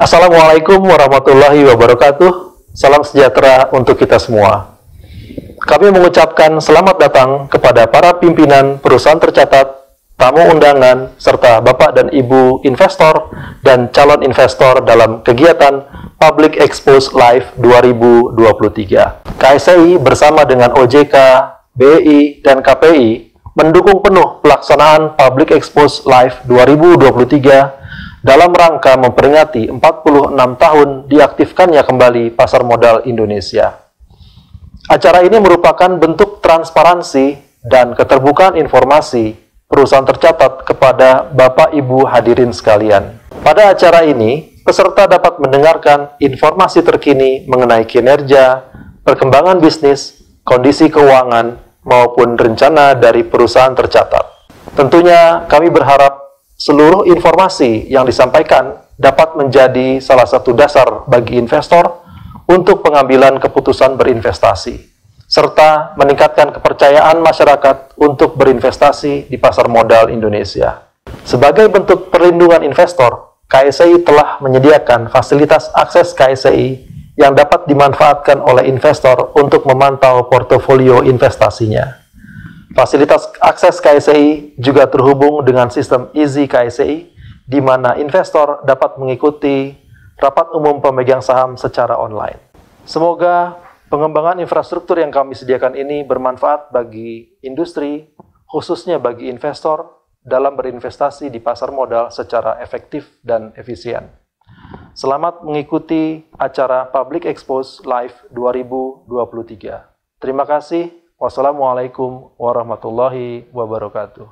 Assalamualaikum warahmatullahi wabarakatuh. Salam sejahtera untuk kita semua. Kami mengucapkan selamat datang kepada para pimpinan perusahaan tercatat, tamu undangan, serta Bapak dan Ibu investor dan calon investor dalam kegiatan Public Expose Live 2023. KSEI bersama dengan OJK, BEI, dan KPI mendukung penuh pelaksanaan Public Expose Live 2023 dalam rangka memperingati 46 tahun diaktifkannya kembali pasar modal Indonesia. Acara ini merupakan bentuk transparansi dan keterbukaan informasi perusahaan tercatat kepada Bapak Ibu hadirin sekalian. Pada acara ini, peserta dapat mendengarkan informasi terkini mengenai kinerja, perkembangan bisnis, kondisi keuangan, maupun rencana dari perusahaan tercatat. Tentunya kami berharap seluruh informasi yang disampaikan dapat menjadi salah satu dasar bagi investor untuk pengambilan keputusan berinvestasi, serta meningkatkan kepercayaan masyarakat untuk berinvestasi di pasar modal Indonesia. Sebagai bentuk perlindungan investor, KSEI telah menyediakan fasilitas akses KSEI yang dapat dimanfaatkan oleh investor untuk memantau portofolio investasinya. Fasilitas akses KSEI juga terhubung dengan sistem Easy KSEI, di mana investor dapat mengikuti rapat umum pemegang saham secara online. Semoga pengembangan infrastruktur yang kami sediakan ini bermanfaat bagi industri, khususnya bagi investor, dalam berinvestasi di pasar modal secara efektif dan efisien. Selamat mengikuti acara Public Expose Live 2023. Terima kasih. Wassalamualaikum warahmatullahi wabarakatuh.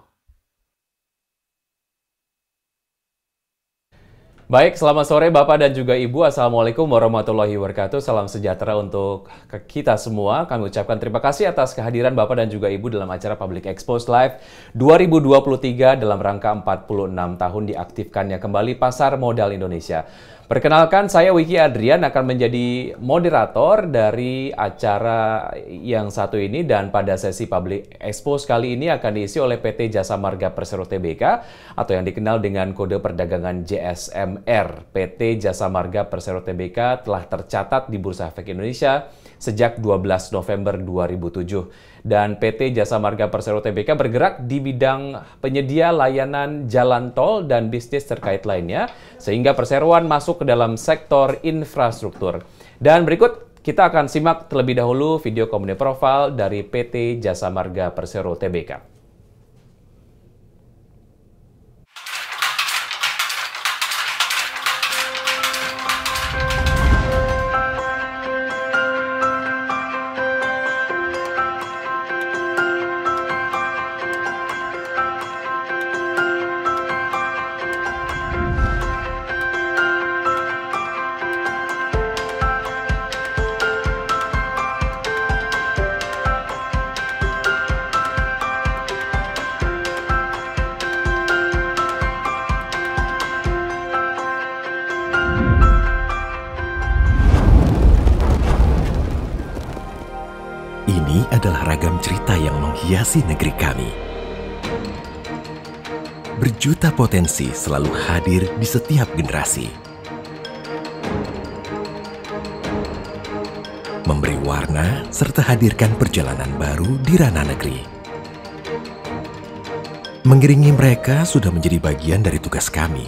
Baik, selamat sore Bapak dan juga Ibu. Assalamualaikum warahmatullahi wabarakatuh. Salam sejahtera untuk kita semua. Kami ucapkan terima kasih atas kehadiran Bapak dan juga Ibu dalam acara Public Expose Live 2023 dalam rangka 46 tahun diaktifkannya kembali pasar modal Indonesia. Perkenalkan, saya Wiki Adrian akan menjadi moderator dari acara yang satu ini, dan pada sesi Public Expose kali ini akan diisi oleh PT Jasa Marga Persero Tbk atau yang dikenal dengan kode perdagangan JSMR. PT Jasa Marga Persero Tbk telah tercatat di Bursa Efek Indonesia sejak 12 November 2007. Dan PT Jasa Marga Persero Tbk bergerak di bidang penyedia layanan jalan tol dan bisnis terkait lainnya, sehingga perseroan masuk ke dalam sektor infrastruktur. Dan berikut kita akan simak terlebih dahulu video company profile dari PT Jasa Marga Persero Tbk. Ini adalah ragam cerita yang menghiasi negeri kami. Berjuta potensi selalu hadir di setiap generasi. Memberi warna serta hadirkan perjalanan baru di ranah negeri. Mengiringi mereka sudah menjadi bagian dari tugas kami.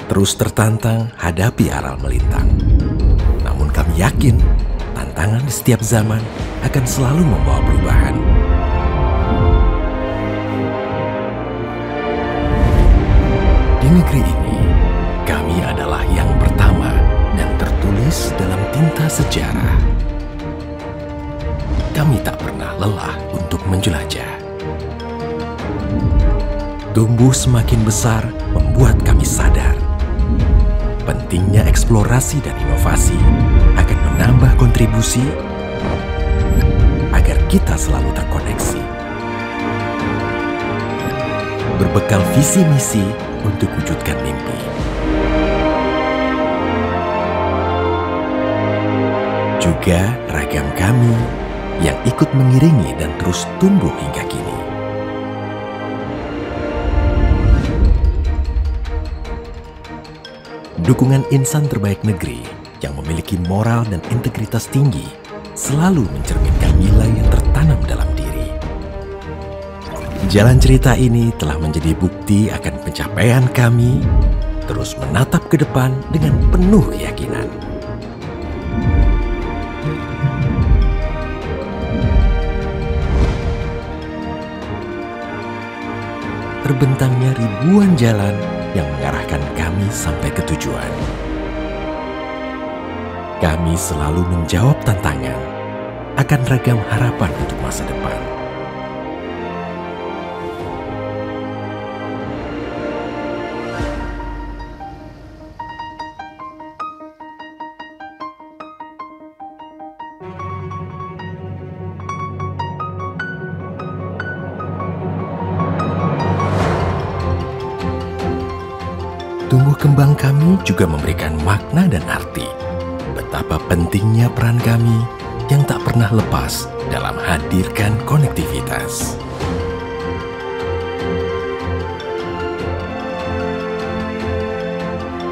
Terus tertantang hadapi aral melintang. Namun kami yakin tantangan di setiap zaman akan selalu membawa perubahan. Di negeri ini, kami adalah yang pertama dan tertulis dalam tinta sejarah. Kami tak pernah lelah untuk menjelajah. Tumbuh semakin besar membuat kami sadar pentingnya eksplorasi dan inovasi akan menambah kontribusi agar kita selalu terkoneksi. Berbekal visi misi untuk wujudkan mimpi. Juga ragam kami yang ikut mengiringi dan terus tumbuh hingga kini. dukungan insan terbaik negeri yang memiliki moral dan integritas tinggi selalu mencerminkan nilai yang tertanam dalam diri. Jalan cerita ini telah menjadi bukti akan pencapaian kami terus menatap ke depan dengan penuh keyakinan. Terbentangnya ribuan jalan yang mengarahkan kami sampai ke tujuan. Kami selalu menjawab tantangan akan ragam harapan untuk masa depan. Tumbuh kembang kami juga memberikan makna dan arti. Betapa pentingnya peran kami yang tak pernah lepas dalam hadirkan konektivitas.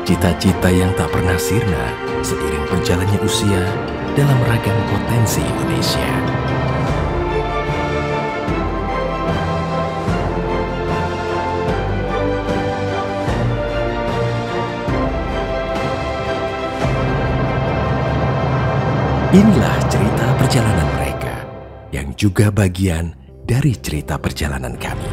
Cita-cita yang tak pernah sirna seiring berjalannya usia dalam ragam potensi Indonesia. Inilah cerita perjalanan mereka, yang juga bagian dari cerita perjalanan kami.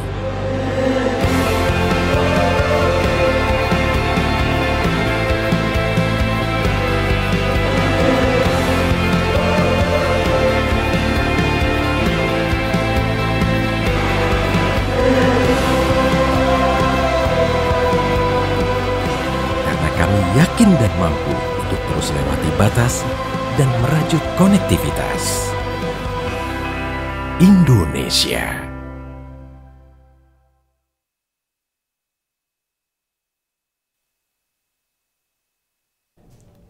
Karena kami yakin dan mampu untuk terus lewati batas dan merajut konektivitas. Indonesia.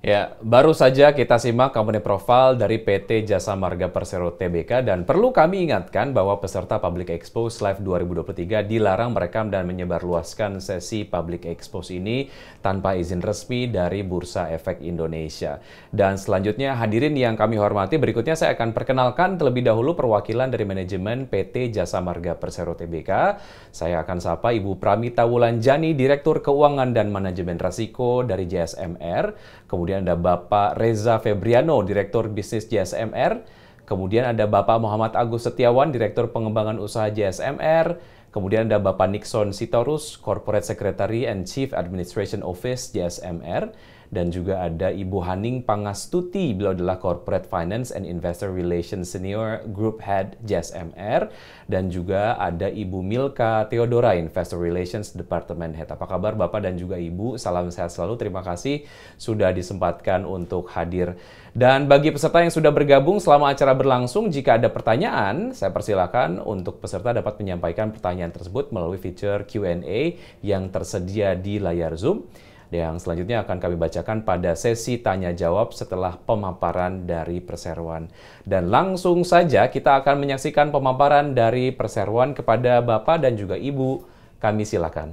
Ya, baru saja kita simak company profile dari PT Jasa Marga Persero Tbk dan perlu kami ingatkan bahwa peserta Public Expose Live 2023 dilarang merekam dan menyebarluaskan sesi Public Expose ini tanpa izin resmi dari Bursa Efek Indonesia. Dan selanjutnya hadirin yang kami hormati, berikutnya saya akan perkenalkan terlebih dahulu perwakilan dari manajemen PT Jasa Marga Persero Tbk. Saya akan sapa Ibu Pramita Wulanjani, Direktur Keuangan dan Manajemen Risiko dari JSMR. Kemudian ada Bapak Reza Febriano, Direktur Bisnis JSMR. Kemudian ada Bapak Muhammad Agus Setiawan, Direktur Pengembangan Usaha JSMR. Kemudian ada Bapak Nixon Sitorus, Corporate Secretary and Chief Administration Office JSMR. Dan juga ada Ibu Haning Pangastuti, beliau adalah Corporate Finance and Investor Relations Senior Group Head JSMR. Dan juga ada Ibu Milka Theodora, Investor Relations Department Head. Apa kabar Bapak dan juga Ibu? Salam sehat selalu, terima kasih sudah disempatkan untuk hadir. Dan bagi peserta yang sudah bergabung selama acara berlangsung, jika ada pertanyaan, saya persilakan untuk peserta dapat menyampaikan pertanyaan tersebut melalui fitur Q&A yang tersedia di layar Zoom. Yang selanjutnya akan kami bacakan pada sesi tanya-jawab setelah pemaparan dari perseroan. Dan langsung saja kita akan menyaksikan pemaparan dari perseroan kepada Bapak dan juga Ibu. Kami silakan.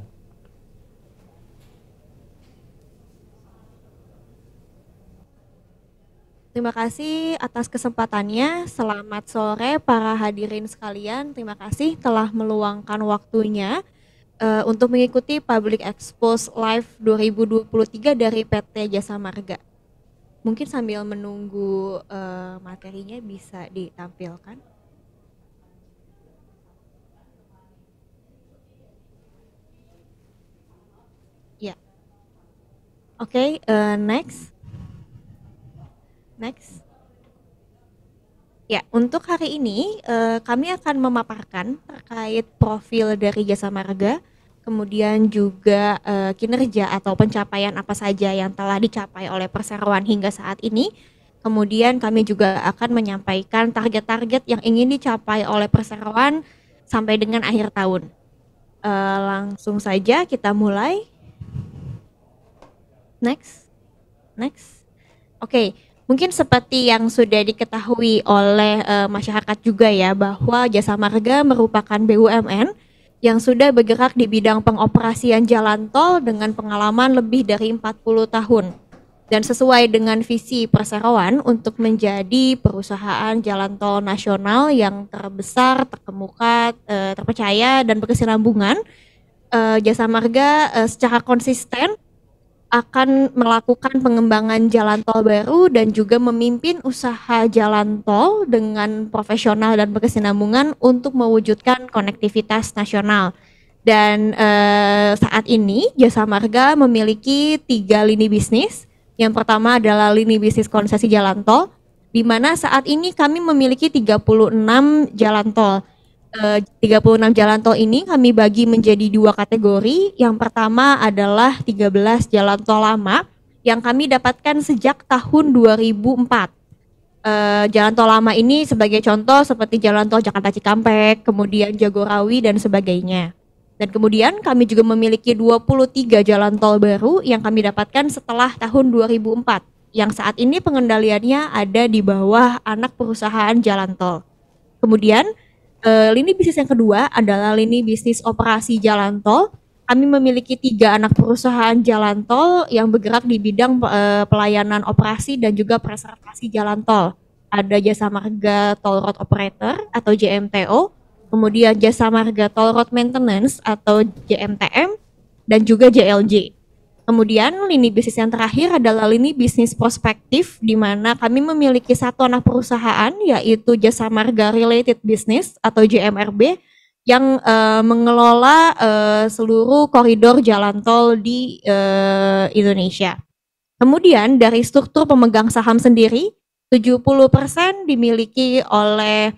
Terima kasih atas kesempatannya. Selamat sore para hadirin sekalian. Terima kasih telah meluangkan waktunya untuk mengikuti Public Expose Live 2023 dari PT Jasa Marga. Mungkin sambil menunggu materinya bisa ditampilkan. Ya, oke, next. Ya, untuk hari ini kami akan memaparkan terkait profil dari Jasa Marga, kemudian juga kinerja atau pencapaian apa saja yang telah dicapai oleh perseroan hingga saat ini. Kemudian kami juga akan menyampaikan target-target yang ingin dicapai oleh perseroan sampai dengan akhir tahun. Langsung saja kita mulai. Next. Oke. Mungkin seperti yang sudah diketahui oleh masyarakat juga ya, bahwa Jasa Marga merupakan BUMN yang sudah bergerak di bidang pengoperasian jalan tol dengan pengalaman lebih dari 40 tahun. Dan sesuai dengan visi perseroan untuk menjadi perusahaan jalan tol nasional yang terbesar, terkemuka, terpercaya, dan berkesinambungan, Jasa Marga secara konsisten akan melakukan pengembangan jalan tol baru dan juga memimpin usaha jalan tol dengan profesional dan berkesinambungan untuk mewujudkan konektivitas nasional. Dan saat ini Jasa Marga memiliki 3 lini bisnis. Yang pertama adalah lini bisnis konsesi jalan tol, di mana saat ini kami memiliki 36 jalan tol. 36 jalan tol ini kami bagi menjadi 2 kategori. Yang pertama adalah 13 jalan tol lama yang kami dapatkan sejak tahun 2004. Jalan tol lama ini sebagai contoh seperti jalan tol Jakarta Cikampek, kemudian Jagorawi dan sebagainya. Dan kemudian kami juga memiliki 23 jalan tol baru yang kami dapatkan setelah tahun 2004, yang saat ini pengendaliannya ada di bawah anak perusahaan jalan tol. Kemudian lini bisnis yang kedua adalah lini bisnis operasi jalan tol. Kami memiliki 3 anak perusahaan jalan tol yang bergerak di bidang pelayanan operasi dan juga preservasi jalan tol. Ada Jasa Marga Toll Road Operator atau JMTO, kemudian Jasa Marga Toll Road Maintenance atau JMTM, dan juga JLJ. Kemudian lini bisnis yang terakhir adalah lini bisnis prospektif, di mana kami memiliki 1 anak perusahaan yaitu Jasa Marga Related Business atau JMRB yang mengelola seluruh koridor jalan tol di Indonesia. Kemudian dari struktur pemegang saham sendiri, 70% dimiliki oleh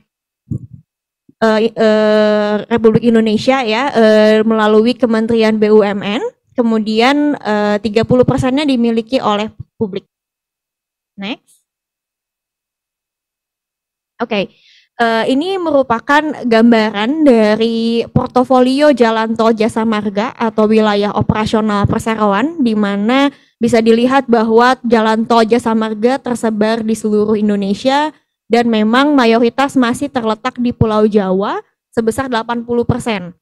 Republik Indonesia ya, melalui Kementerian BUMN. Kemudian 30%-nya dimiliki oleh publik. Next. Oke, ini merupakan gambaran dari portofolio jalan tol Jasa Marga atau wilayah operasional perseroan, di mana bisa dilihat bahwa jalan tol Jasa Marga tersebar di seluruh Indonesia dan memang mayoritas masih terletak di Pulau Jawa sebesar 80%.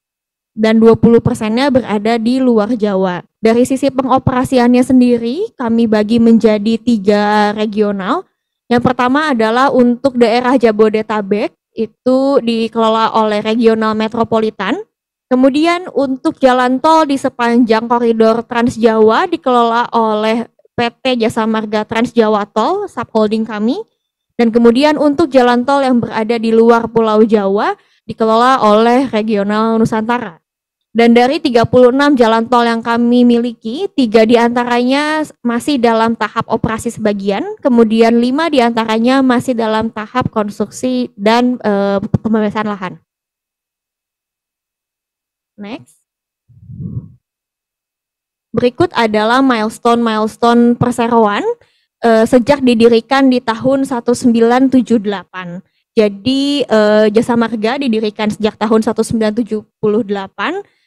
Dan 20%-nya berada di luar Jawa. Dari sisi pengoperasiannya sendiri, kami bagi menjadi 3 regional. Yang pertama adalah untuk daerah Jabodetabek, itu dikelola oleh regional metropolitan. Kemudian untuk jalan tol di sepanjang koridor Trans Jawa dikelola oleh PT Jasa Marga Trans Jawa Tol, subholding kami. Dan kemudian untuk jalan tol yang berada di luar Pulau Jawa dikelola oleh regional Nusantara. Dan dari 36 jalan tol yang kami miliki, 3 diantaranya masih dalam tahap operasi sebagian, kemudian 5 diantaranya masih dalam tahap konstruksi dan pembebasan lahan. Next. Berikut adalah milestone perseroan sejak didirikan di tahun 1978. Jadi Jasa Marga didirikan sejak tahun 1978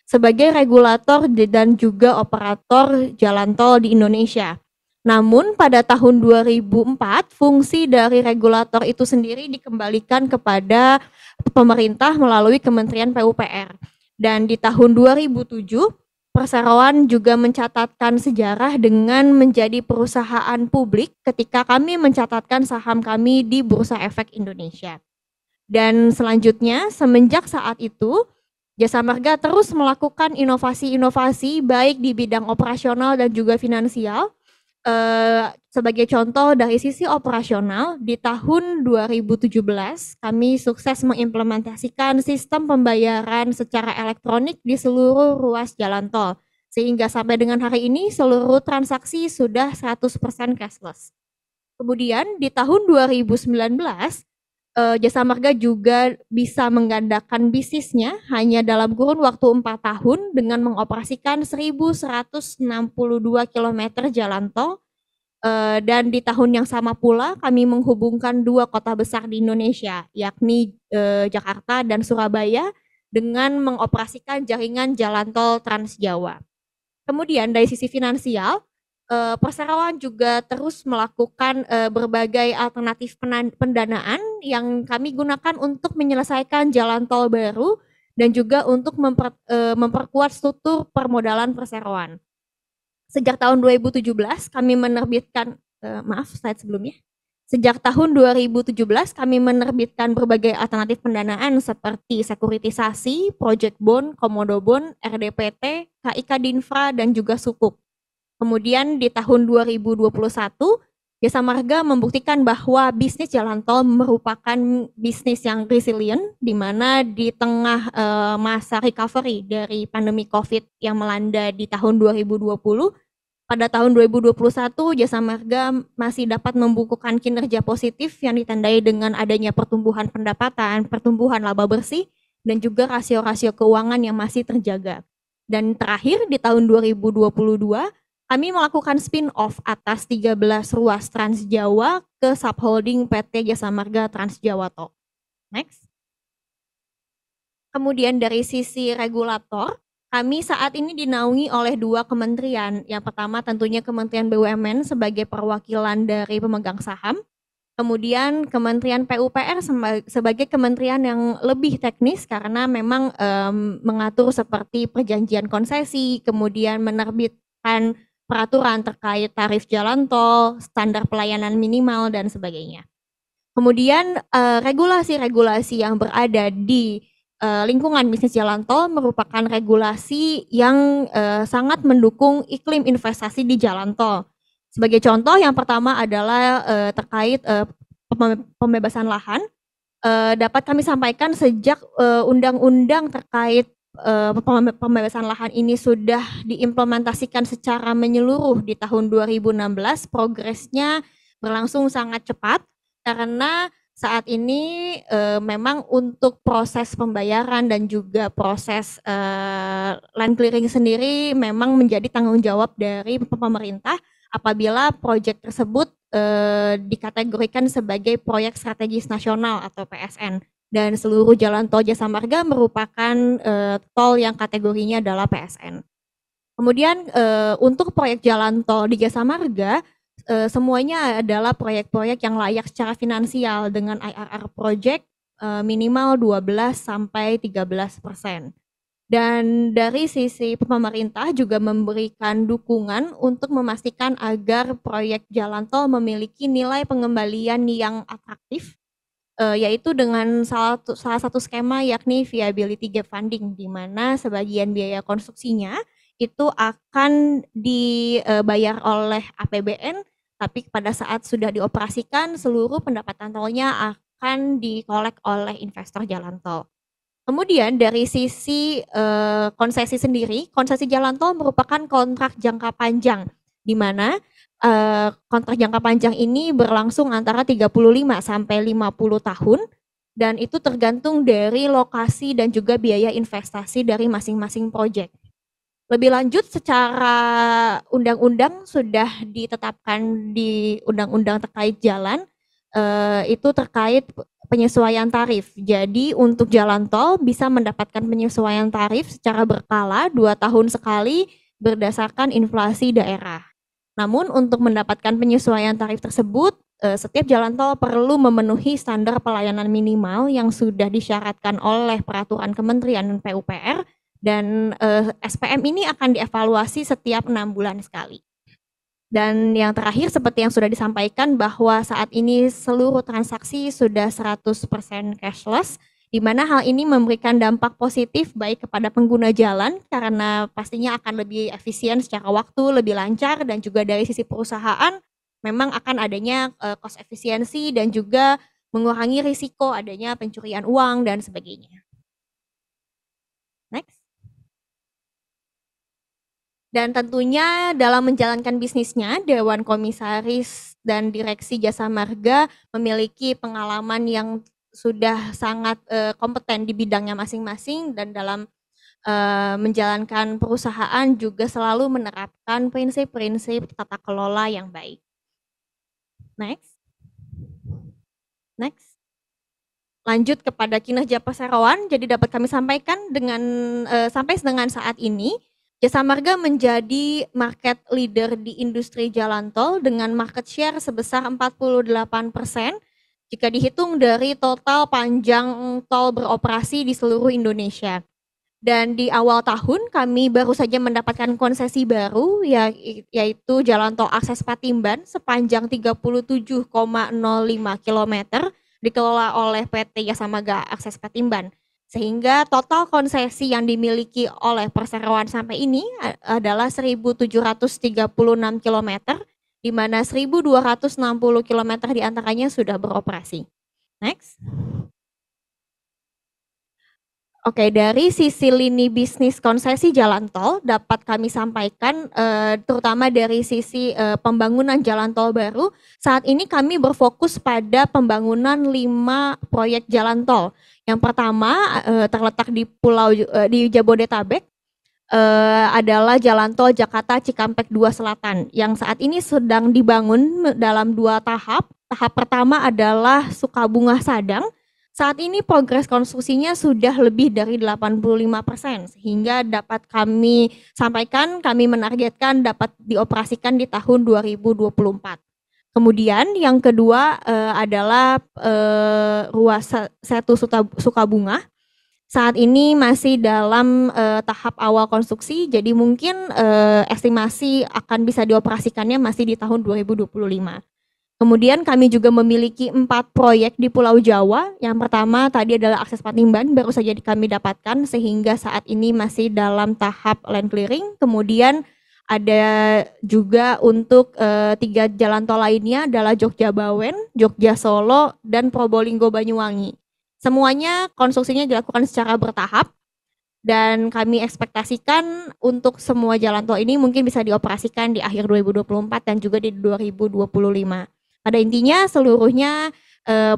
sebagai regulator dan juga operator jalan tol di Indonesia. Namun pada tahun 2004 fungsi dari regulator itu sendiri dikembalikan kepada pemerintah melalui Kementerian PUPR. Dan di tahun 2007 perseroan juga mencatatkan sejarah dengan menjadi perusahaan publik ketika kami mencatatkan saham kami di Bursa Efek Indonesia. Dan selanjutnya semenjak saat itu Jasa Marga terus melakukan inovasi-inovasi baik di bidang operasional dan juga finansial. Sebagai contoh dari sisi operasional, di tahun 2017 kami sukses mengimplementasikan sistem pembayaran secara elektronik di seluruh ruas jalan tol. Sehingga sampai dengan hari ini seluruh transaksi sudah 100% cashless. Kemudian di tahun 2019, Jasa Marga juga bisa menggandakan bisnisnya hanya dalam kurun waktu 4 tahun dengan mengoperasikan 1.162 km jalan tol. Dan di tahun yang sama pula kami menghubungkan 2 kota besar di Indonesia, yakni Jakarta dan Surabaya, dengan mengoperasikan jaringan jalan tol Trans Jawa. Kemudian dari sisi finansial, perseroan juga terus melakukan berbagai alternatif pendanaan yang kami gunakan untuk menyelesaikan jalan tol baru dan juga untuk memperkuat struktur permodalan perseroan. Sejak tahun 2017 kami menerbitkan, slide sebelumnya. Sejak tahun 2017 kami menerbitkan berbagai alternatif pendanaan seperti sekuritisasi, project bond, komodo bond, RDPT, KIK Dinfra, dan juga Sukuk. Kemudian di tahun 2021, Jasa Marga membuktikan bahwa bisnis jalan tol merupakan bisnis yang resilient, di mana di tengah masa recovery dari pandemi COVID yang melanda di tahun 2020, pada tahun 2021 Jasa Marga masih dapat membukukan kinerja positif yang ditandai dengan adanya pertumbuhan pendapatan, pertumbuhan laba bersih, dan juga rasio-rasio keuangan yang masih terjaga. Dan terakhir di tahun 2022, kami melakukan spin-off atas 13 ruas Trans Jawa ke subholding PT Jasa Marga Trans Jawa Tol. Next. Kemudian dari sisi regulator, kami saat ini dinaungi oleh 2 kementerian. Yang pertama tentunya Kementerian BUMN sebagai perwakilan dari pemegang saham. Kemudian Kementerian PUPR sebagai kementerian yang lebih teknis karena memang mengatur seperti perjanjian konsesi, kemudian menerbitkan peraturan terkait tarif jalan tol, standar pelayanan minimal, dan sebagainya. Kemudian regulasi-regulasi yang berada di lingkungan bisnis jalan tol merupakan regulasi yang sangat mendukung iklim investasi di jalan tol. Sebagai contoh, yang pertama adalah terkait pembebasan lahan. Dapat kami sampaikan sejak undang-undang terkait pembebasan lahan ini sudah diimplementasikan secara menyeluruh di tahun 2016, progresnya berlangsung sangat cepat karena saat ini memang untuk proses pembayaran dan juga proses land clearing sendiri memang menjadi tanggung jawab dari pemerintah apabila proyek tersebut dikategorikan sebagai proyek strategis nasional atau PSN. Dan seluruh jalan tol Jasa Marga merupakan tol yang kategorinya adalah PSN. Kemudian untuk proyek jalan tol di Jasa Marga, semuanya adalah proyek-proyek yang layak secara finansial dengan IRR project minimal 12-13%. Dan dari sisi pemerintah juga memberikan dukungan untuk memastikan agar proyek jalan tol memiliki nilai pengembalian yang atraktif, yaitu dengan salah satu skema yakni viability gap funding, di mana sebagian biaya konstruksinya itu akan dibayar oleh APBN, tapi pada saat sudah dioperasikan seluruh pendapatan tolnya akan dikolek oleh investor jalan tol. Kemudian dari sisi konsesi sendiri, konsesi jalan tol merupakan kontrak jangka panjang, di mana kontrak jangka panjang ini berlangsung antara 35 sampai 50 tahun dan itu tergantung dari lokasi dan juga biaya investasi dari masing-masing proyek. Lebih lanjut secara undang-undang sudah ditetapkan di undang-undang terkait jalan, itu terkait penyesuaian tarif. Jadi untuk jalan tol bisa mendapatkan penyesuaian tarif secara berkala 2 tahun sekali berdasarkan inflasi daerah. Namun untuk mendapatkan penyesuaian tarif tersebut, setiap jalan tol perlu memenuhi standar pelayanan minimal yang sudah disyaratkan oleh peraturan Kementerian PUPR dan SPM ini akan dievaluasi setiap 6 bulan sekali. Dan yang terakhir seperti yang sudah disampaikan bahwa saat ini seluruh transaksi sudah 100% cashless, di mana hal ini memberikan dampak positif baik kepada pengguna jalan karena pastinya akan lebih efisien secara waktu, lebih lancar, dan juga dari sisi perusahaan memang akan adanya cost efisiensi dan juga mengurangi risiko adanya pencurian uang dan sebagainya. Next. Dan tentunya dalam menjalankan bisnisnya, Dewan Komisaris dan Direksi Jasa Marga memiliki pengalaman yang sudah sangat kompeten di bidangnya masing-masing dan dalam menjalankan perusahaan juga selalu menerapkan prinsip-prinsip tata kelola yang baik. Next. Lanjut kepada kinerja perseroan, jadi dapat kami sampaikan sampai dengan saat ini, Jasa Marga menjadi market leader di industri jalan tol dengan market share sebesar 48% jika dihitung dari total panjang tol beroperasi di seluruh Indonesia. Dan di awal tahun kami baru saja mendapatkan konsesi baru yaitu Jalan Tol Akses Patimban sepanjang 37,05 km dikelola oleh PT Jasa Marga Akses Patimban. Sehingga total konsesi yang dimiliki oleh perseroan sampai ini adalah 1.736 km, di mana 1.260 km diantaranya sudah beroperasi. Next. Oke, dari sisi lini bisnis konsesi jalan tol dapat kami sampaikan terutama dari sisi pembangunan jalan tol baru, saat ini kami berfokus pada pembangunan 5 proyek jalan tol. Yang pertama terletak di Jabodetabek, adalah jalan tol Jakarta Cikampek 2 Selatan yang saat ini sedang dibangun dalam 2 tahap. Tahap pertama adalah Sukabunga Sadang. Saat ini progres konstruksinya sudah lebih dari 85%, sehingga dapat kami sampaikan, kami menargetkan dapat dioperasikan di tahun 2024. Kemudian yang kedua adalah ruas Setu Sukabunga. Saat ini masih dalam tahap awal konstruksi, jadi mungkin estimasi akan bisa dioperasikannya masih di tahun 2025. Kemudian kami juga memiliki 4 proyek di Pulau Jawa. Yang pertama tadi adalah akses Patimban, baru saja kami dapatkan sehingga saat ini masih dalam tahap land clearing. Kemudian ada juga untuk 3 jalan tol lainnya adalah Jogja Bawen, Jogja Solo, dan Probolinggo Banyuwangi. Semuanya konstruksinya dilakukan secara bertahap dan kami ekspektasikan untuk semua jalan tol ini mungkin bisa dioperasikan di akhir 2024 dan juga di 2025. Pada intinya seluruhnya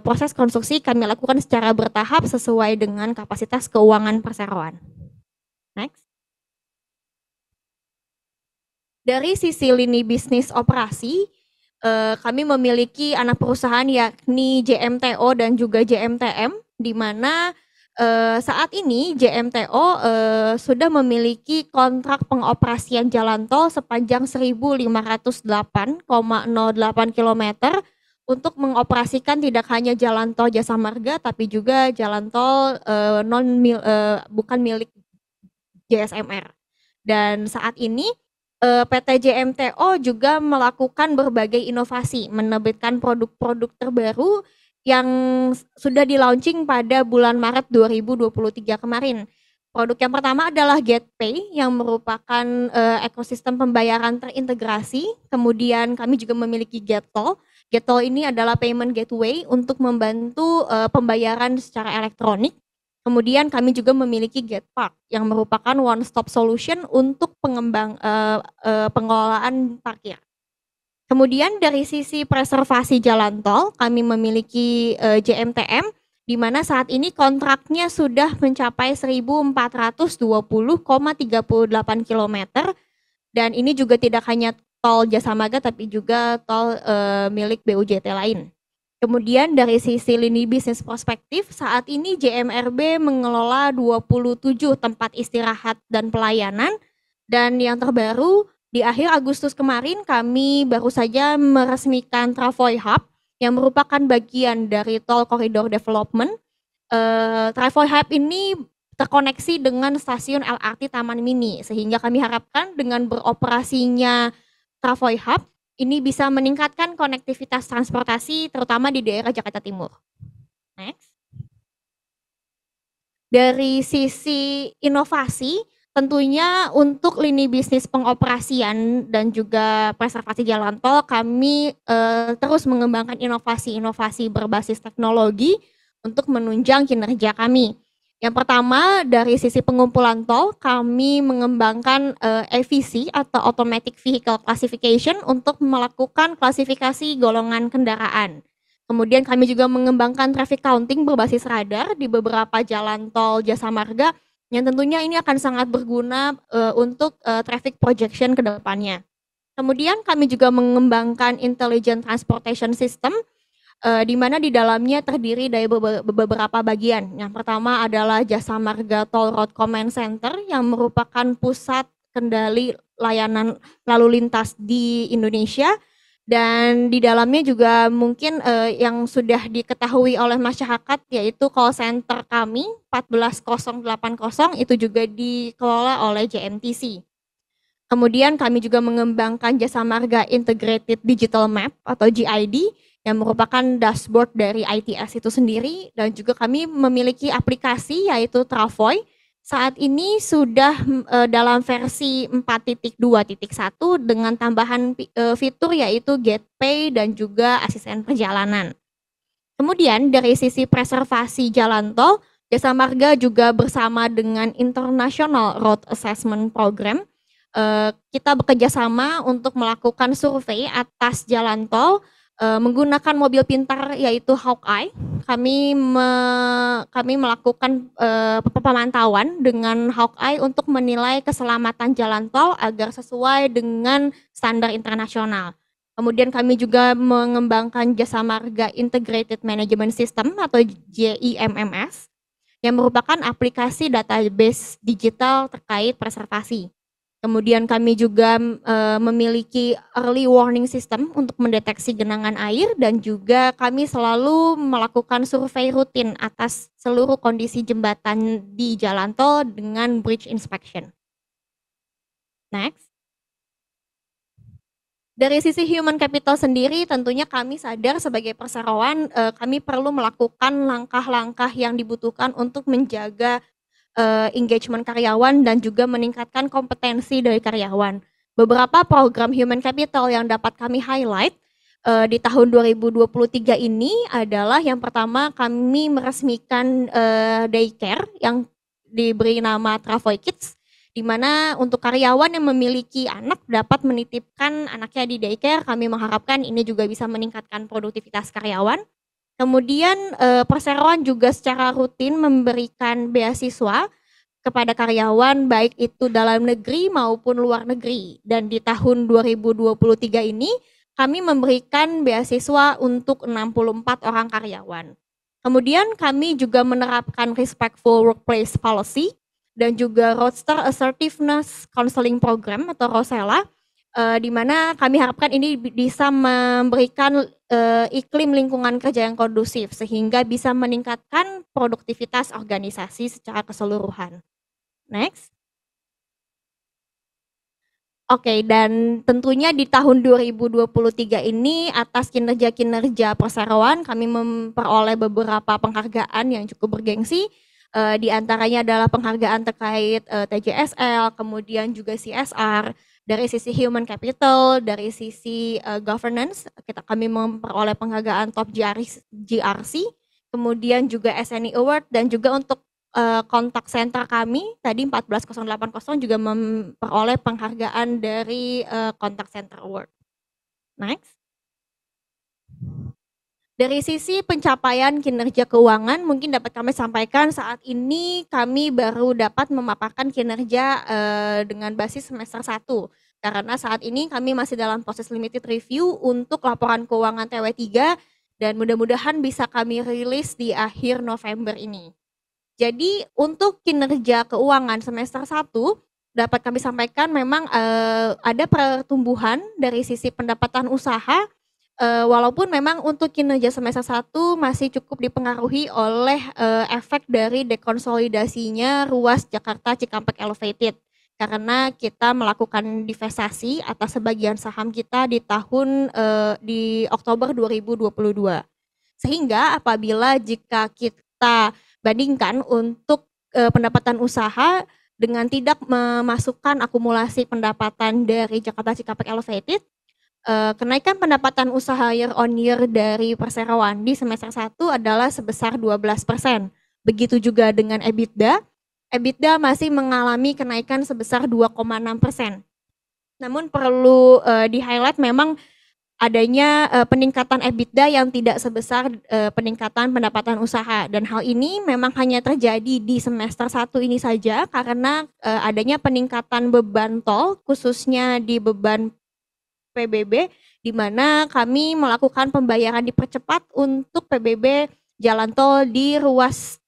proses konstruksi kami lakukan secara bertahap sesuai dengan kapasitas keuangan perseroan. Next. Dari sisi lini bisnis operasi, kami memiliki anak perusahaan yakni JMTO dan juga JMTM, di mana saat ini JMTO sudah memiliki kontrak pengoperasian jalan tol sepanjang 1.508,08 km untuk mengoperasikan tidak hanya jalan tol Jasa Marga tapi juga jalan tol bukan milik JSMR. Dan saat ini PT JMTO juga melakukan berbagai inovasi, menerbitkan produk-produk terbaru yang sudah di-launching pada bulan Maret 2023 kemarin. Produk yang pertama adalah GetPay yang merupakan ekosistem pembayaran terintegrasi. Kemudian kami juga memiliki GetToll. GetToll ini adalah payment gateway untuk membantu pembayaran secara elektronik. Kemudian kami juga memiliki GetPark yang merupakan one-stop solution untuk pengelolaan parkir. Kemudian dari sisi preservasi jalan tol, kami memiliki JMTM, di mana saat ini kontraknya sudah mencapai 1.420,38 km, dan ini juga tidak hanya tol Jasa Marga, tapi juga tol milik BUJT lain. Kemudian dari sisi lini bisnis prospektif, saat ini JMRB mengelola 27 tempat istirahat dan pelayanan, dan yang terbaru, di akhir Agustus kemarin kami baru saja meresmikan Travoy Hub yang merupakan bagian dari Tol Corridor Development. Travoy Hub ini terkoneksi dengan stasiun LRT Taman Mini sehingga kami harapkan dengan beroperasinya Travoy Hub ini bisa meningkatkan konektivitas transportasi terutama di daerah Jakarta Timur. Next. Dari sisi inovasi, tentunya untuk lini bisnis pengoperasian dan juga preservasi jalan tol kami terus mengembangkan inovasi-inovasi berbasis teknologi untuk menunjang kinerja kami. Yang pertama dari sisi pengumpulan tol kami mengembangkan EVC atau Automatic Vehicle Classification untuk melakukan klasifikasi golongan kendaraan. Kemudian kami juga mengembangkan traffic counting berbasis radar di beberapa jalan tol Jasa Marga yang tentunya ini akan sangat berguna untuk traffic projection ke depannya. Kemudian kami juga mengembangkan Intelligent Transportation System, di mana di dalamnya terdiri dari beberapa bagian. Yang pertama adalah Jasa Marga Toll Road Command Center yang merupakan pusat kendali layanan lalu lintas di Indonesia. Dan di dalamnya juga mungkin yang sudah diketahui oleh masyarakat yaitu call center kami 14080 itu juga dikelola oleh JNTC. Kemudian kami juga mengembangkan Jasa Marga Integrated Digital Map atau GID yang merupakan dashboard dari ITS itu sendiri, dan juga kami memiliki aplikasi yaitu Travoy. Saat ini sudah dalam versi 4.2.1 dengan tambahan fitur yaitu GetPay dan juga asisten perjalanan. Kemudian dari sisi preservasi jalan tol, Jasa Marga juga bersama dengan International Road Assessment Program kita bekerja sama untuk melakukan survei atas jalan tol menggunakan mobil pintar yaitu Hawkeye. Kami melakukan pemantauan dengan Hawkeye untuk menilai keselamatan jalan tol agar sesuai dengan standar internasional. Kemudian kami juga mengembangkan Jasa Marga Integrated Management System atau JIMMS yang merupakan aplikasi database digital terkait preservasi. Kemudian kami juga memiliki early warning system untuk mendeteksi genangan air, dan juga kami selalu melakukan survei rutin atas seluruh kondisi jembatan di jalan tol dengan bridge inspection. Next. Dari sisi human capital sendiri tentunya kami sadar sebagai perseroan kami perlu melakukan langkah-langkah yang dibutuhkan untuk menjaga engagement karyawan dan juga meningkatkan kompetensi dari karyawan. Beberapa program human capital yang dapat kami highlight di tahun 2023 ini adalah yang pertama kami meresmikan daycare yang diberi nama Travoy Kids, di mana untuk karyawan yang memiliki anak dapat menitipkan anaknya di daycare. Kami mengharapkan ini juga bisa meningkatkan produktivitas karyawan. Kemudian perseroan juga secara rutin memberikan beasiswa kepada karyawan baik itu dalam negeri maupun luar negeri. Dan di tahun 2023 ini kami memberikan beasiswa untuk 64 orang karyawan. Kemudian kami juga menerapkan Respectful Workplace Policy dan juga Roadster Assertiveness Counseling Program atau ROSELA, di mana kami harapkan ini bisa memberikan iklim lingkungan kerja yang kondusif sehingga bisa meningkatkan produktivitas organisasi secara keseluruhan. Next. Oke, dan tentunya di tahun 2023 ini atas kinerja-kinerja perseroan kami memperoleh beberapa penghargaan yang cukup bergengsi. Di antaranya adalah penghargaan terkait TJSL, kemudian juga CSR. Dari sisi human capital, dari sisi governance, kami memperoleh penghargaan top GRC, kemudian juga SNI Award, dan juga untuk kontak center kami tadi 14080 juga memperoleh penghargaan dari kontak center award. Next. Dari sisi pencapaian kinerja keuangan mungkin dapat kami sampaikan saat ini kami baru dapat memaparkan kinerja dengan basis semester 1 karena saat ini kami masih dalam proses limited review untuk laporan keuangan TW3 dan mudah-mudahan bisa kami rilis di akhir November ini. Jadi untuk kinerja keuangan semester 1 dapat kami sampaikan memang ada pertumbuhan dari sisi pendapatan usaha walaupun memang untuk kinerja semester 1 masih cukup dipengaruhi oleh efek dari dekonsolidasinya ruas Jakarta Cikampek Elevated karena kita melakukan divestasi atas sebagian saham kita di di Oktober 2022. Sehingga apabila jika kita bandingkan untuk pendapatan usaha dengan tidak memasukkan akumulasi pendapatan dari Jakarta Cikampek Elevated, kenaikan pendapatan usaha year on year dari perseroan di semester 1 adalah sebesar 12%. Begitu juga dengan EBITDA. EBITDA masih mengalami kenaikan sebesar 2,6%. Namun perlu di-highlight memang adanya peningkatan EBITDA yang tidak sebesar peningkatan pendapatan usaha, dan hal ini memang hanya terjadi di semester 1 ini saja karena adanya peningkatan beban tol khususnya di beban PBB, di mana kami melakukan pembayaran dipercepat untuk PBB jalan tol di ruas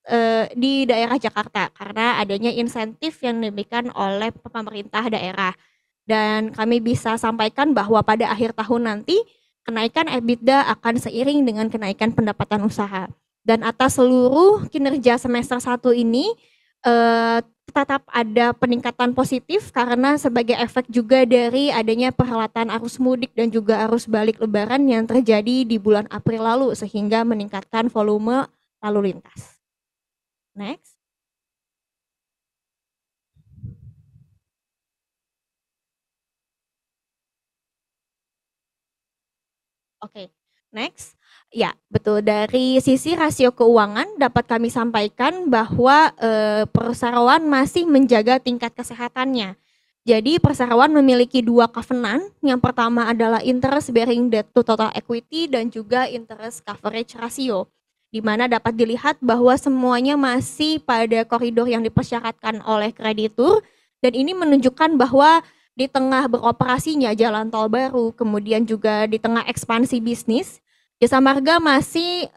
di daerah Jakarta karena adanya insentif yang diberikan oleh pemerintah daerah. Dan kami bisa sampaikan bahwa pada akhir tahun nanti kenaikan EBITDA akan seiring dengan kenaikan pendapatan usaha. Dan atas seluruh kinerja semester 1 ini tetap ada peningkatan positif karena sebagai efek juga dari adanya perhelatan arus mudik dan juga arus balik lebaran yang terjadi di bulan April lalu sehingga meningkatkan volume lalu lintas. Next. Oke, next. Ya, betul. Dari sisi rasio keuangan dapat kami sampaikan bahwa perseroan masih menjaga tingkat kesehatannya. Jadi perseroan memiliki 2 covenant. Yang pertama adalah interest bearing debt to total equity dan juga interest coverage ratio. Di mana dapat dilihat bahwa semuanya masih pada koridor yang dipersyaratkan oleh kreditur dan ini menunjukkan bahwa di tengah beroperasinya jalan tol baru, kemudian juga di tengah ekspansi bisnis, Jasa Marga masih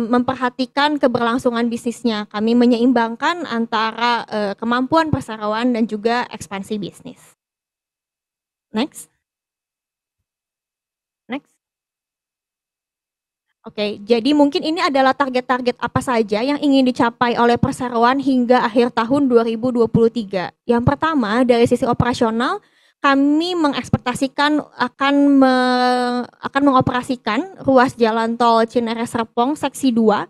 memperhatikan keberlangsungan bisnisnya. Kami menyeimbangkan antara kemampuan perseroan dan juga ekspansi bisnis. Next. Next. Oke, jadi mungkin ini adalah target-target apa saja yang ingin dicapai oleh perseroan hingga akhir tahun 2023. Yang pertama, dari sisi operasional, kami mengekspektasikan akan mengoperasikan ruas jalan tol Cineres Serpong seksi 2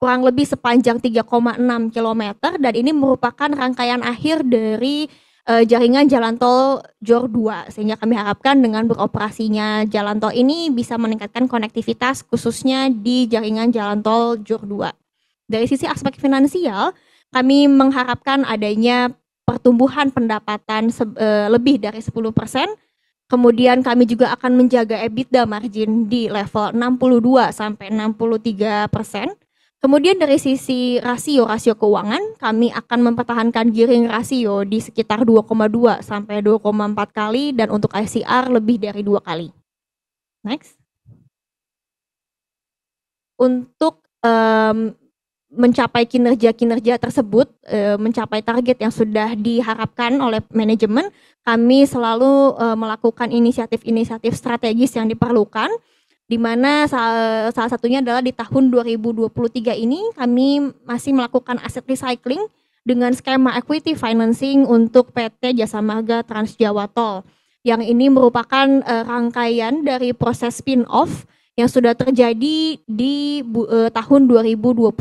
kurang lebih sepanjang 3,6 km dan ini merupakan rangkaian akhir dari jaringan jalan tol JOR 2 sehingga kami harapkan dengan beroperasinya jalan tol ini bisa meningkatkan konektivitas khususnya di jaringan jalan tol JOR 2. Dari sisi aspek finansial, kami mengharapkan adanya pertumbuhan pendapatan lebih dari 10%. Kemudian kami juga akan menjaga EBITDA margin di level 62 sampai 63%. Kemudian dari sisi rasio keuangan, kami akan mempertahankan gearing rasio di sekitar 2,2 sampai 2,4 kali dan untuk ICR lebih dari 2 kali. Next. Untuk mencapai kinerja tersebut, mencapai target yang sudah diharapkan oleh manajemen, kami selalu melakukan inisiatif-inisiatif strategis yang diperlukan, di mana salah satunya adalah di tahun 2023 ini kami masih melakukan asset recycling dengan skema equity financing untuk PT Jasa Marga Trans Jawa Tol. Yang ini merupakan rangkaian dari proses spin-off yang sudah terjadi di tahun 2022.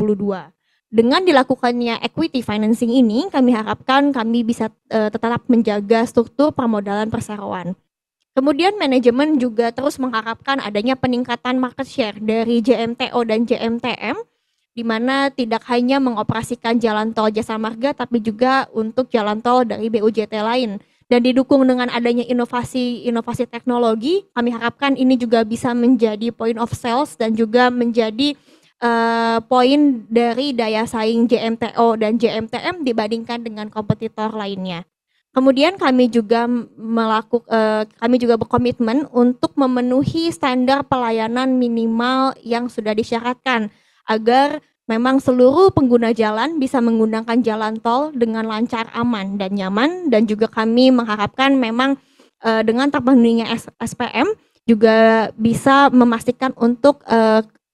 Dengan dilakukannya equity financing ini, kami harapkan kami bisa tetap menjaga struktur permodalan perseroan. Kemudian manajemen juga terus mengharapkan adanya peningkatan market share dari JMTO dan JMTM, di mana tidak hanya mengoperasikan jalan tol Jasa Marga, tapi juga untuk jalan tol dari BUJT lain. Dan didukung dengan adanya inovasi teknologi, kami harapkan ini juga bisa menjadi point of sales dan juga menjadi poin dari daya saing JMTO dan JMTM dibandingkan dengan kompetitor lainnya. Kemudian kami juga berkomitmen untuk memenuhi standar pelayanan minimal yang sudah disyaratkan agar memang seluruh pengguna jalan bisa menggunakan jalan tol dengan lancar, aman, dan nyaman. Dan juga kami mengharapkan memang dengan terpenuhinya SPM juga bisa memastikan untuk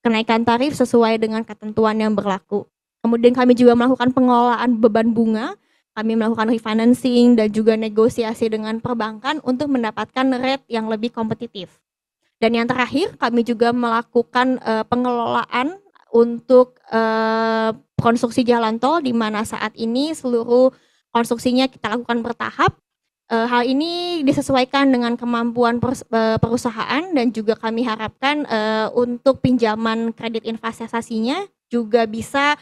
kenaikan tarif sesuai dengan ketentuan yang berlaku. Kemudian kami juga melakukan pengelolaan beban bunga, kami melakukan refinancing dan juga negosiasi dengan perbankan untuk mendapatkan rate yang lebih kompetitif. Dan yang terakhir, kami juga melakukan pengelolaan untuk konstruksi jalan tol, di mana saat ini seluruh konstruksinya kita lakukan bertahap. Hal ini disesuaikan dengan kemampuan perusahaan dan juga kami harapkan untuk pinjaman kredit investasinya juga bisa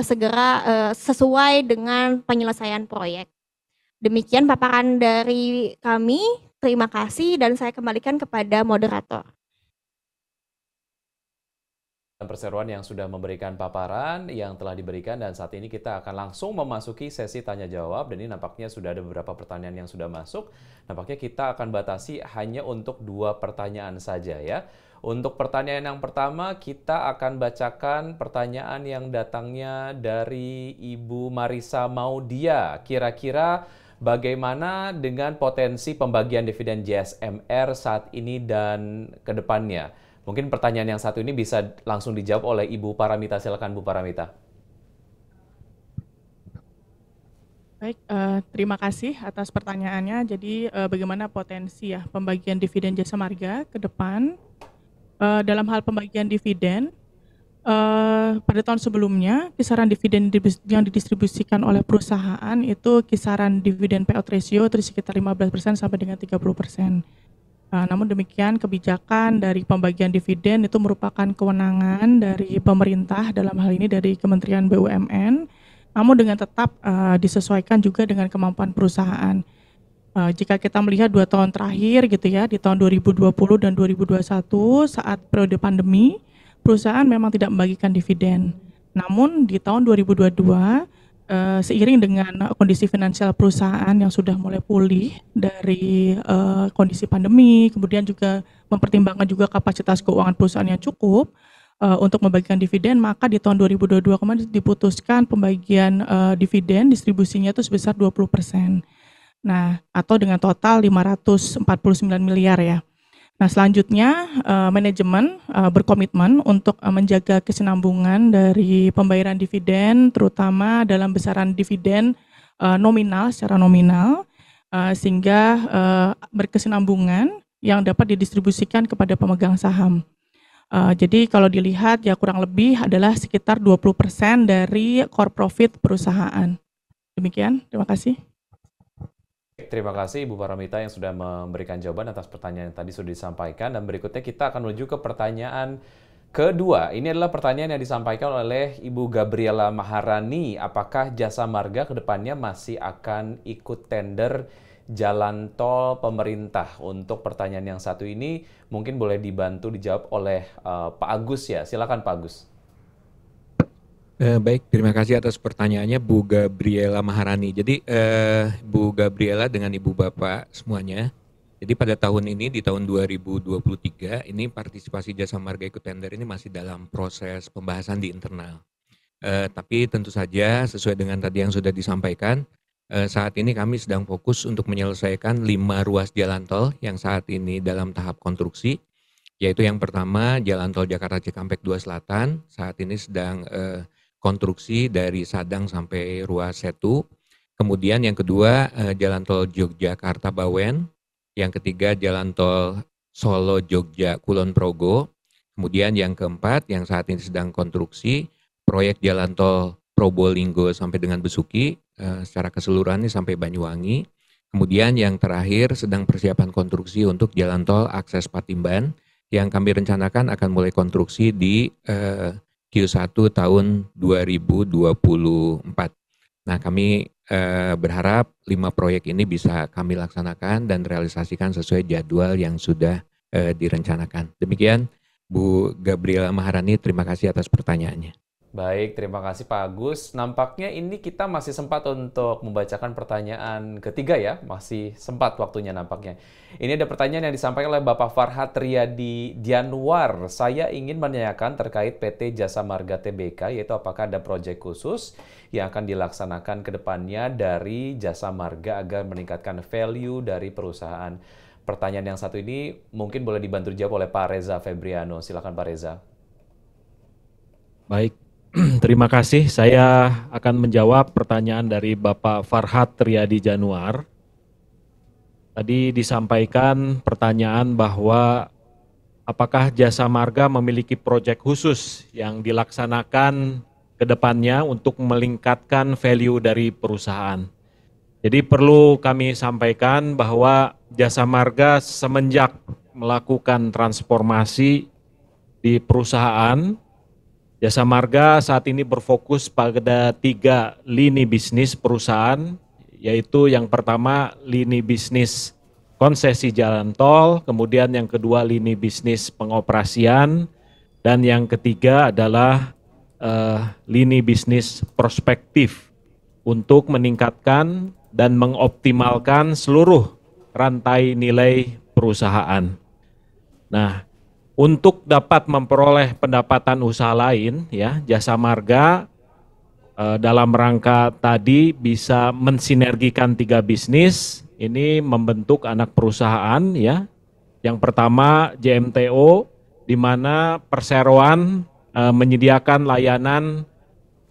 segera sesuai dengan penyelesaian proyek. Demikian paparan dari kami. Terima kasih dan saya kembalikan kepada moderator. Perseroan yang sudah memberikan paparan yang telah diberikan dan saat ini kita akan langsung memasuki sesi tanya jawab dan ini nampaknya sudah ada beberapa pertanyaan yang sudah masuk. Nampaknya kita akan batasi hanya untuk 2 pertanyaan saja ya. Untuk pertanyaan yang pertama kita akan bacakan pertanyaan yang datangnya dari Ibu Marisa Maudia. Kira-kira bagaimana dengan potensi pembagian dividen JSMR saat ini dan ke depannya? Mungkin pertanyaan yang satu ini bisa langsung dijawab oleh Ibu Paramita. Silakan Bu Paramita. Baik, terima kasih atas pertanyaannya. Jadi bagaimana potensi ya pembagian dividen Jasa Marga ke depan? Dalam hal pembagian dividen, pada tahun sebelumnya kisaran dividen yang didistribusikan oleh perusahaan itu kisaran dividen payout ratio itu sekitar 15% sampai dengan 30%. Namun demikian kebijakan dari pembagian dividen itu merupakan kewenangan dari pemerintah, dalam hal ini dari Kementerian BUMN, namun dengan tetap disesuaikan juga dengan kemampuan perusahaan. Jika kita melihat 2 tahun terakhir gitu ya, di tahun 2020 dan 2021 saat periode pandemi, perusahaan memang tidak membagikan dividen. Namun di tahun 2022 seiring dengan kondisi finansial perusahaan yang sudah mulai pulih dari kondisi pandemi, kemudian juga mempertimbangkan juga kapasitas keuangan perusahaan yang cukup untuk membagikan dividen, maka di tahun 2022 kemarin diputuskan pembagian dividen distribusinya itu sebesar 20%. Nah, atau dengan total 549 miliar ya. Nah, selanjutnya manajemen berkomitmen untuk menjaga kesinambungan dari pembayaran dividen, terutama dalam besaran dividen nominal, secara nominal, sehingga berkesinambungan yang dapat didistribusikan kepada pemegang saham. Jadi kalau dilihat ya kurang lebih adalah sekitar 20% dari core profit perusahaan. Demikian, terima kasih. Terima kasih Ibu Paramita yang sudah memberikan jawaban atas pertanyaan yang tadi sudah disampaikan. Dan berikutnya kita akan menuju ke pertanyaan kedua. Ini adalah pertanyaan yang disampaikan oleh Ibu Gabriela Maharani. Apakah Jasa Marga ke depannya masih akan ikut tender jalan tol pemerintah? Untuk pertanyaan yang satu ini mungkin boleh dibantu dijawab oleh Pak Agus ya. Silakan Pak Agus. Baik, terima kasih atas pertanyaannya Bu Gabriela Maharani. Jadi Bu Gabriela dengan Ibu Bapak semuanya, jadi pada tahun ini di tahun 2023 ini partisipasi Jasa Marga ikut tender ini masih dalam proses pembahasan di internal. Tapi tentu saja sesuai dengan tadi yang sudah disampaikan, saat ini kami sedang fokus untuk menyelesaikan 5 ruas jalan tol yang saat ini dalam tahap konstruksi, yaitu yang pertama Jalan Tol Jakarta Cikampek 2 Selatan, saat ini sedang konstruksi dari Sadang sampai Ruas Setu. Kemudian yang kedua Jalan Tol Yogyakarta Bawen, yang ketiga Jalan Tol Solo Jogja Kulon Progo. Kemudian yang keempat yang saat ini sedang konstruksi proyek Jalan Tol Probolinggo sampai dengan Besuki, secara keseluruhan ini sampai Banyuwangi. Kemudian yang terakhir sedang persiapan konstruksi untuk Jalan Tol Akses Patimban yang kami rencanakan akan mulai konstruksi di Q1 tahun 2024. Nah, kami berharap 5 proyek ini bisa kami laksanakan dan realisasikan sesuai jadwal yang sudah direncanakan. Demikian Bu Gabriela Maharani, terima kasih atas pertanyaannya. Baik, terima kasih Pak Agus. Nampaknya ini kita masih sempat untuk membacakan pertanyaan ketiga ya, masih sempat waktunya nampaknya. Ini ada pertanyaan yang disampaikan oleh Bapak Farhat Riyadi Januar. Saya ingin menanyakan terkait PT Jasa Marga Tbk, yaitu apakah ada proyek khusus yang akan dilaksanakan ke depannya dari Jasa Marga agar meningkatkan value dari perusahaan. Pertanyaan yang satu ini mungkin boleh dibantu jawab oleh Pak Reza Febriano. Silakan Pak Reza. Baik. Terima kasih, saya akan menjawab pertanyaan dari Bapak Farhat Riyadi Januar. Tadi disampaikan pertanyaan bahwa apakah Jasa Marga memiliki proyek khusus yang dilaksanakan ke depannya untuk meningkatkan value dari perusahaan. Jadi perlu kami sampaikan bahwa Jasa Marga semenjak melakukan transformasi di perusahaan, Jasa Marga saat ini berfokus pada 3 lini bisnis perusahaan, yaitu yang pertama lini bisnis konsesi jalan tol, kemudian yang kedua lini bisnis pengoperasian, dan yang ketiga adalah lini bisnis prospektif untuk meningkatkan dan mengoptimalkan seluruh rantai nilai perusahaan. Nah, untuk dapat memperoleh pendapatan usaha lain, ya, Jasa Marga dalam rangka tadi bisa mensinergikan 3 bisnis, ini membentuk anak perusahaan ya. Yang pertama JMTO, di mana perseroan menyediakan layanan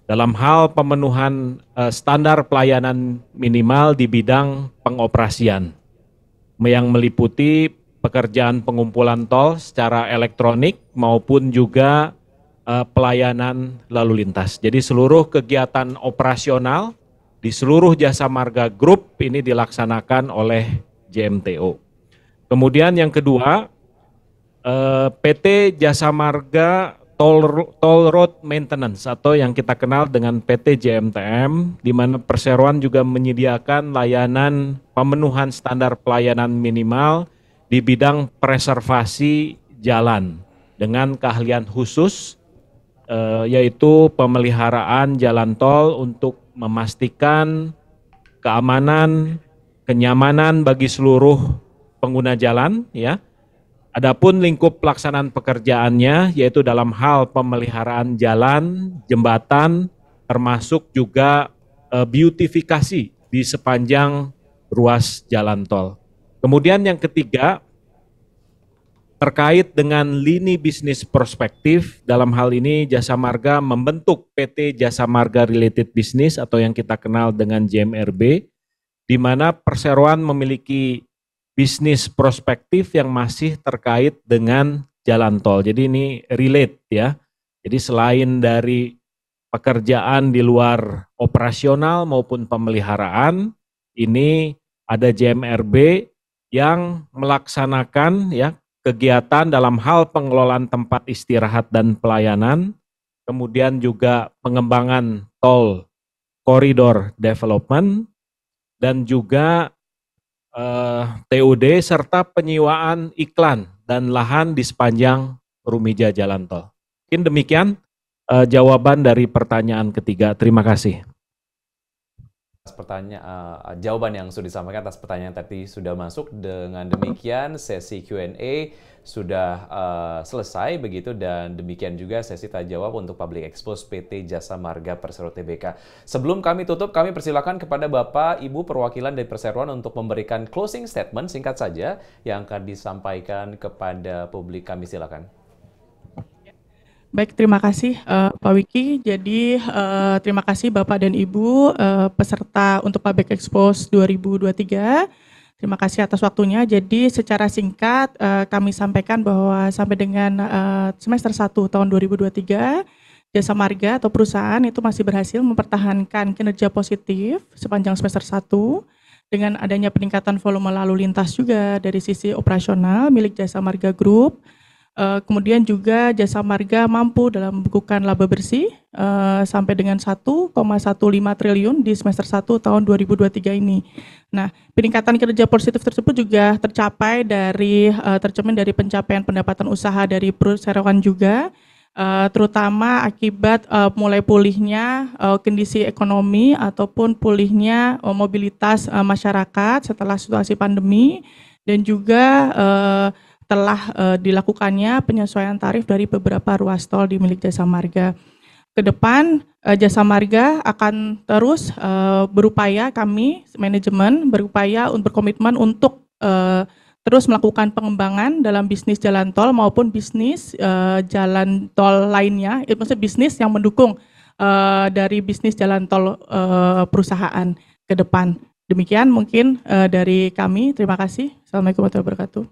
dalam hal pemenuhan standar pelayanan minimal di bidang pengoperasian, yang meliputi pekerjaan pengumpulan tol secara elektronik maupun juga pelayanan lalu lintas. Jadi seluruh kegiatan operasional di seluruh Jasa Marga Group ini dilaksanakan oleh JMTO. Kemudian yang kedua, PT Jasa Marga Toll Road Maintenance atau yang kita kenal dengan PT JMTM, di mana perseroan juga menyediakan layanan pemenuhan standar pelayanan minimal di bidang preservasi jalan dengan keahlian khusus, yaitu pemeliharaan jalan tol untuk memastikan keamanan, kenyamanan bagi seluruh pengguna jalan ya. Adapun lingkup pelaksanaan pekerjaannya yaitu dalam hal pemeliharaan jalan, jembatan, termasuk juga beautifikasi di sepanjang ruas jalan tol. Kemudian yang ketiga, terkait dengan lini bisnis prospektif, dalam hal ini Jasa Marga membentuk PT Jasa Marga Related Business atau yang kita kenal dengan JMRB, di mana perseroan memiliki bisnis prospektif yang masih terkait dengan jalan tol. Jadi ini relate ya. Jadi selain dari pekerjaan di luar operasional maupun pemeliharaan, ini ada JMRB yang melaksanakan ya kegiatan dalam hal pengelolaan tempat istirahat dan pelayanan, kemudian juga pengembangan tol koridor development, dan juga TUD serta penyiwaan iklan dan lahan di sepanjang rumija jalan tol. Mungkin demikian jawaban dari pertanyaan ketiga. Terima kasih. Jawaban yang sudah disampaikan atas pertanyaan tadi sudah masuk. Dengan demikian sesi Q&A sudah selesai begitu, dan demikian juga sesi tanya jawab untuk Public Expose PT Jasa Marga Persero Tbk. Sebelum kami tutup, kami persilakan kepada Bapak Ibu perwakilan dari perseroan untuk memberikan closing statement singkat saja yang akan disampaikan kepada publik. Kami silakan. Baik, terima kasih Pak Wiki. Jadi terima kasih Bapak dan Ibu peserta untuk Public Expose 2023. Terima kasih atas waktunya. Jadi secara singkat kami sampaikan bahwa sampai dengan semester 1 tahun 2023, Jasa Marga atau perusahaan itu masih berhasil mempertahankan kinerja positif sepanjang semester 1 dengan adanya peningkatan volume lalu lintas juga dari sisi operasional milik Jasa Marga Group. Kemudian juga Jasa Marga mampu dalam membukukan laba bersih sampai dengan 1,15 triliun di semester 1 tahun 2023 ini. Nah, peningkatan kinerja positif tersebut juga tercapai dari tercermin dari pencapaian pendapatan usaha dari perseroan juga, terutama akibat mulai pulihnya kondisi ekonomi ataupun pulihnya mobilitas masyarakat setelah situasi pandemi, dan juga telah dilakukannya penyesuaian tarif dari beberapa ruas tol di milik Jasa Marga. Ke depan Jasa Marga akan terus berupaya, kami manajemen berupaya berkomitmen untuk terus melakukan pengembangan dalam bisnis jalan tol maupun bisnis jalan tol lainnya, maksudnya bisnis yang mendukung dari bisnis jalan tol perusahaan ke depan. Demikian mungkin dari kami. Terima kasih. Assalamualaikum warahmatullahi wabarakatuh.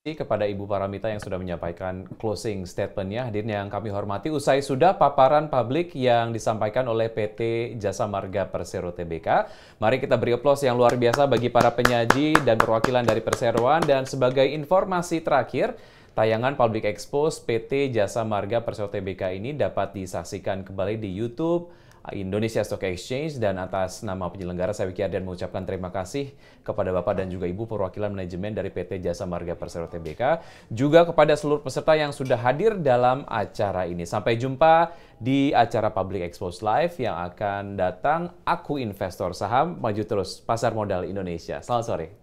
Kepada Ibu Paramita yang sudah menyampaikan closing statement-nya. Hadirin yang kami hormati, usai sudah paparan publik yang disampaikan oleh PT Jasa Marga Persero Tbk. Mari kita beri aplaus yang luar biasa bagi para penyaji dan perwakilan dari perseroan. Dan sebagai informasi terakhir, tayangan Public Expose PT Jasa Marga Persero Tbk ini dapat disaksikan kembali di YouTube Indonesia Stock Exchange, dan atas nama penyelenggara saya Wiki Ardian mengucapkan terima kasih kepada Bapak dan juga Ibu perwakilan manajemen dari PT Jasa Marga Persero Tbk, juga kepada seluruh peserta yang sudah hadir dalam acara ini. Sampai jumpa di acara Public Expose Live yang akan datang. Aku investor saham, maju terus pasar modal Indonesia. Selamat sore.